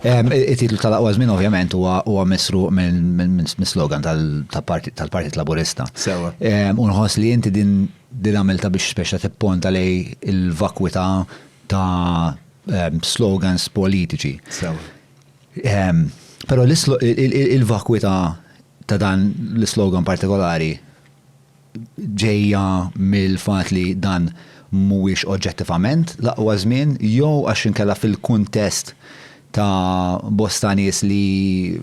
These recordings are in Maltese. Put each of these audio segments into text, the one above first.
Il-titlu tal-aqwa żmien ovvjament huwa misruq minn slogan tal-Partit Laburista. Sewa. U nħoss li inti din għamilta biex speċa tipponta lej il-vakwità ta' slogans politiċi. Sewa. Però il-vakwità ta' dan l-slogan partikolari ġejja mill-fat li dan mhuwiex oġġettivament l-aqwa żmien jew għax inkella fil-kuntest ta' bosta nies li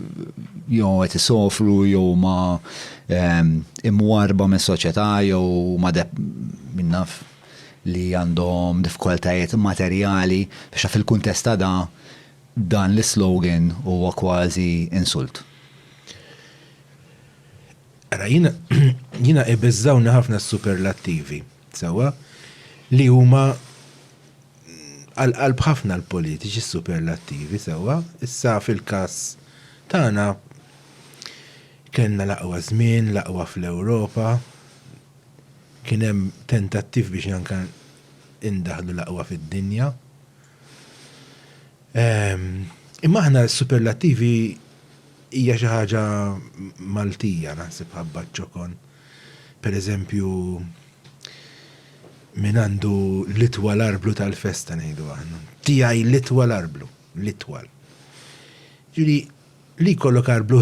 jew qed isofru jew ma imwarba mis-soċjetà jew ma minnaf li għandhom diffikultajiet materjali biex fil-kuntest ta' dan l-slogan huwa kważi insult. Ara jina ibizzawna ħafna superlattivi, sewa, li huma għal ħafna l-politiċi superlattivi, sewa, issa fil-kas tagħna kellna l-aqwa żmien, l-aqwa fl-Ewropa, kien hemm tentattiv biex anke indaħlu l-aqwa fid-dinja. Imma aħna l-superlattivi hija xi ħaġa Maltija naħseb ħabba ċokon. Pereżempju min għandu l-itwal arblu tal-festa ngħidu aħna. Tiegħi l-itwal arblu, l-itwal. Ġieli li jkollok arblu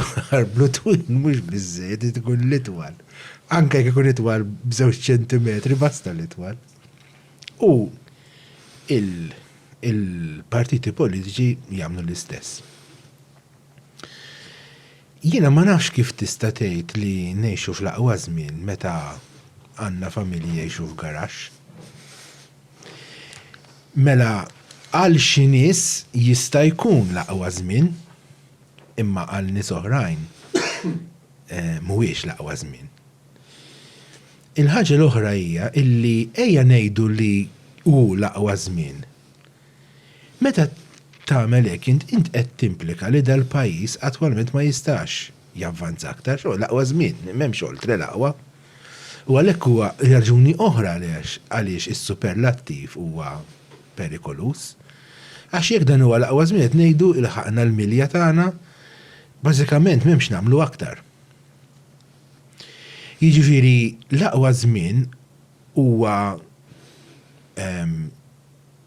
twil mhux biżżejjed tkun l-itwal. Anke jekk ikun itwal b'żewġ ċentimetri basta l-itwal. U il-partiti politiċi jagħmlu l-istess. Jiena ma nafx kif tista' tgħid li ngħixu fl-aqwa żmien meta għandna familji jgħixu f'garaxx. Mela għal xi nies jista' jkun l-aqwa żmien imma għal nies oħrajn mhuwiex l-aqwa żmien. Il-ħaġa l-oħra hija illi ejja ngħidu li hu l-aqwa żmien. Meta tagħmel hekk int qed timplika li dal-pajjiż attwalment ma jistax javvanza aktar, xogħol l-aqwa żmien, m'hemmx oltre l-aqwa. U għalhekk huwa raġuni oħra għaliex is-superlattiv huwa perikolus. Għax jekk dan huwa l-aqwa żmien qed ngħidu ilħaqna l-milja tagħna, bażikament m'hemmx nagħmlu aktar. Jiġifieri l-aqwa żmien huwa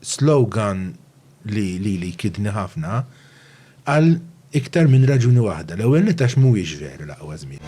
slogan li kidni ħafna għal iktar minn raġuni waħda. L-ewwel nitax mhuwiex veru l-aqwa żmien.